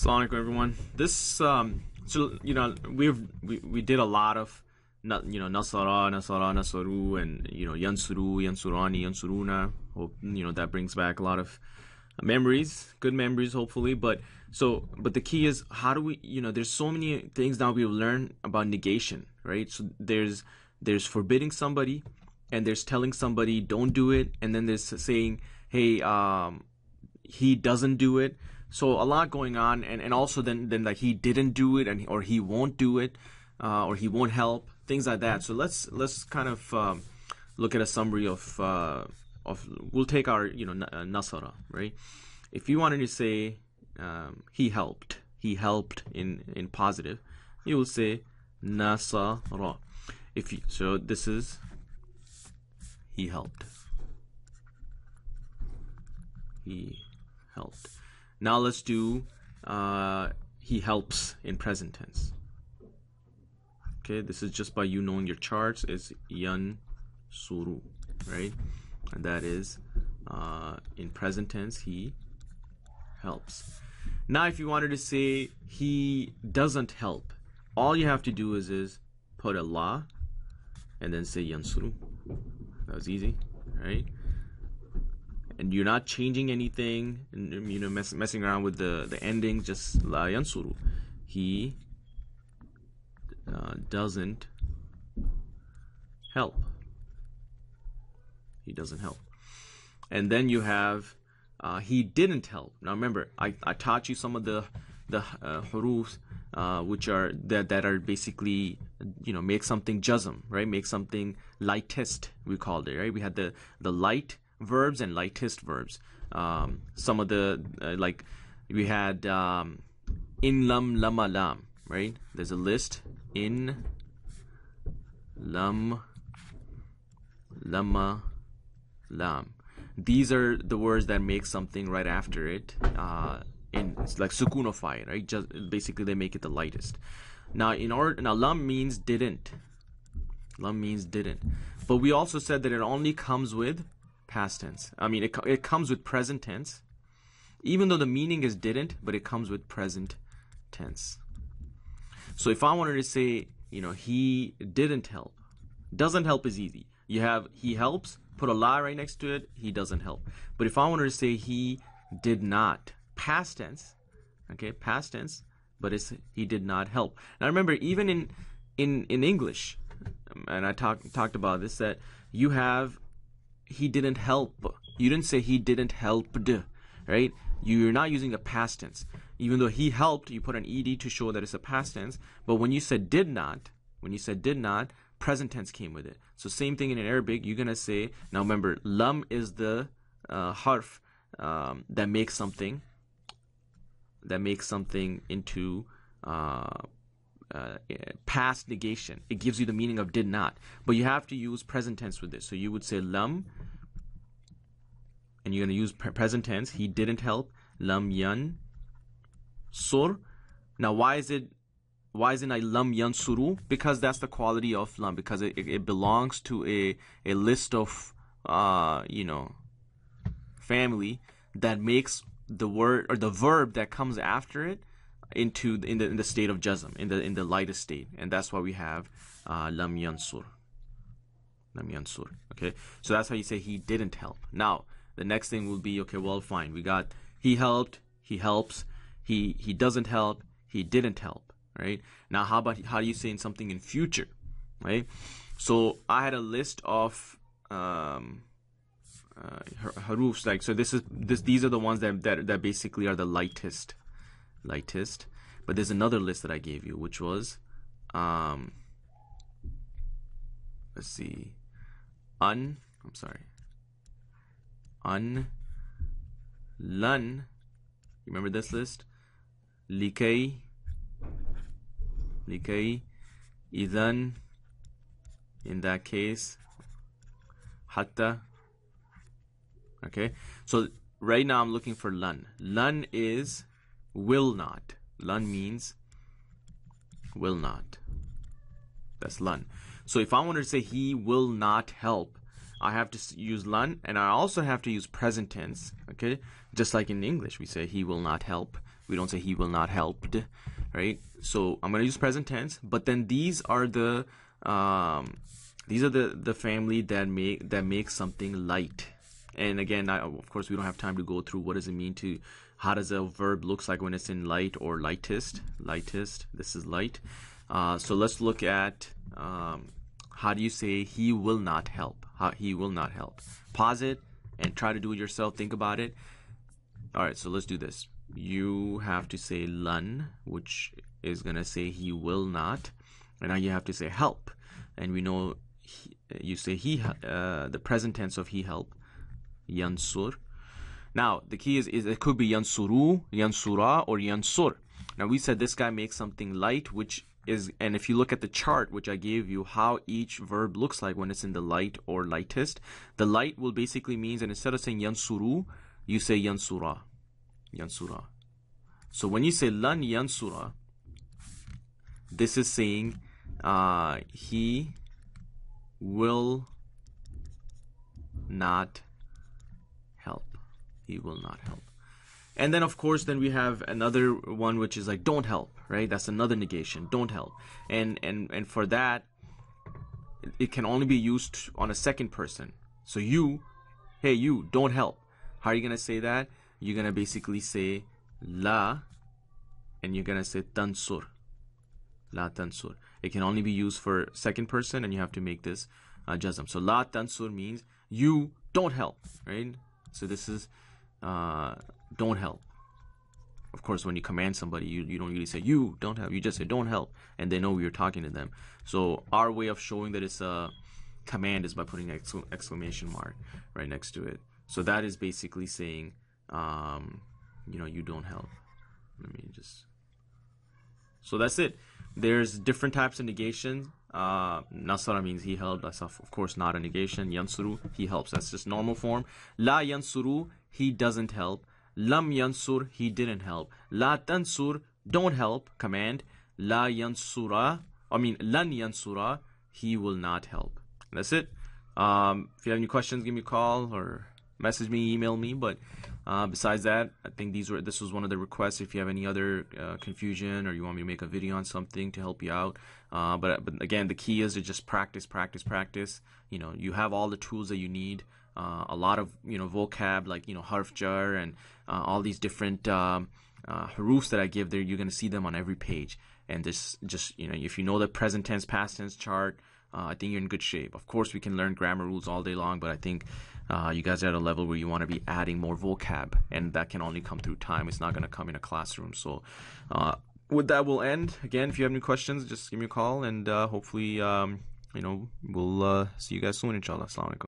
Assalamu alaikum, everyone. We did a lot of nasara, nasaru, and yansuru, yansurani, yansuruna. Hope that brings back a lot of memories, good memories, hopefully. But the key is, how do we? There's so many things now we've learned about negation, right? So there's forbidding somebody, and there's telling somebody don't do it, and then there's saying, hey, he doesn't do it. So a lot going on, and also then like he didn't do it, or he won't do it, or he won't help, things like that. So let's kind of look at a summary of we'll take our nasara, right? If you wanted to say he helped in positive, you will say nasara. So this is he helped. He helped. Now let's do he helps in present tense. Okay, this is just by you knowing your charts. Is yan suru, right? And that is in present tense, he helps. Now if you wanted to say he doesn't help, all you have to do is put a la and then say yansuru. That was easy, right? And you're not changing anything, and messing around with the ending. Just la yansuru. He doesn't help. He doesn't help. And then you have he didn't help. Now remember, I taught you some of the hurufs which are that are basically make something jazm, right? Make something lightest, we called it, right? We had the light verbs and lightest verbs. Some of the like we had in lam, lama, lam, right? There's a list: in lam, lama, lam. These are the words that make something right after it. It's like sukunify, right? Just basically they make it the lightest. Now lam means didn't. Lam means didn't. But we also said that it only comes with past tense. I mean, it comes with present tense, even though the meaning is didn't, but it comes with present tense. So if I wanted to say, he didn't help, doesn't help is easy. You have he helps, put a la right next to it, he doesn't help. But if I wanted to say he did not, past tense, okay, past tense, but it's he did not help. Now remember, even in English, and I talked about this, that you have he didn't help. You didn't say he didn't help, right? You're not using the past tense. Even though he helped, you put an ed to show that it's a past tense. But when you said did not, present tense came with it. So same thing in Arabic. You're gonna say, now remember, lam is the harf that makes something into past negation. It gives you the meaning of did not, but you have to use present tense with this. So you would say lam, and you're going to use present tense. He didn't help. Lam yan sur. Now why isn't I lam yan suru? Because that's the quality of lam, because it belongs to a list of family that makes the word or the verb that comes after it in the state of jazm, in the lightest state, and that's why we have lam yansur. Okay, so that's how you say he didn't help. Now the next thing will be, okay, well, fine, we got he helped, he helps, he doesn't help, he didn't help, right? Now how do you say something in future, right? So I had a list of harufs, like, so these are the ones that basically are the lightest. But there's another list that I gave you, which was let's see, un, lan, you remember this list? Likay, idan, in that case, hatta. Okay, so right now I'm looking for lan. Lan is will not. Lan means will not. That's lan. So if I wanted to say he will not help, I have to use lan, and I also have to use present tense. Okay, Just like in English, we say he will not help. We don't say he will not helped, right? So I'm gonna use present tense, but then these are the family that make something light. And again, of course, we don't have time to go through what does it mean to, how does a verb looks like when it's in light or lightest. Lightest. This is light. So let's look at how do you say he will not help? How he will not help. Pause it and try to do it yourself. Think about it. All right, so let's do this. You have to say lan, which is gonna say he will not, and now you have to say help, and we know you say the present tense of he help, yansur. Now the key is it could be yansuru, yansura, or yansur. Now we said this guy makes something light, which is, and if you look at the chart which I gave you, how each verb looks like when it's in the light or lightest, the light will basically means, and instead of saying yansuru, you say yansura. Yansura. So when you say lan yansura, this is saying he will not help. He will not help. And then of course then we have another one which is like don't help, right? That's another negation. Don't help. And for that it can only be used on a second person. So you, hey you, don't help. How are you gonna say that? You're gonna basically say la, and you're gonna say tansur. La tansur. It can only be used for second person, and you have to make this jazm. So la tansur means you don't help, right? So this is don't help. Of course, when you command somebody, you don't really say you don't help. You just say don't help, and they know you're talking to them. So our way of showing that it's a command is by putting an exclamation mark right next to it. So that is basically saying, you don't help. Let me just. So that's it. There's different types of negation. Nasara means he helped. That's of course not a negation. Yansuru, he helps. That's just normal form. La yansuru, he doesn't help. Lam yansur, he didn't help. La tansur, don't help, command. La yansura, lan yansura, he will not help. That's it. If you have any questions, give me a call or message me, email me. But besides that, I think this was one of the requests. If you have any other confusion or you want me to make a video on something to help you out, but again, the key is to just practice. You have all the tools that you need. A lot of vocab like harf jar and all these different hurufs that I give there. You're gonna see them on every page. And just if you know the present tense, past tense chart, I think you're in good shape. Of course, we can learn grammar rules all day long, but I think you guys are at a level where you want to be adding more vocab, and that can only come through time. It's not going to come in a classroom. So with that, we'll end. Again, if you have any questions, just give me a call, and hopefully, we'll see you guys soon, inshallah. Assalamu alaikum.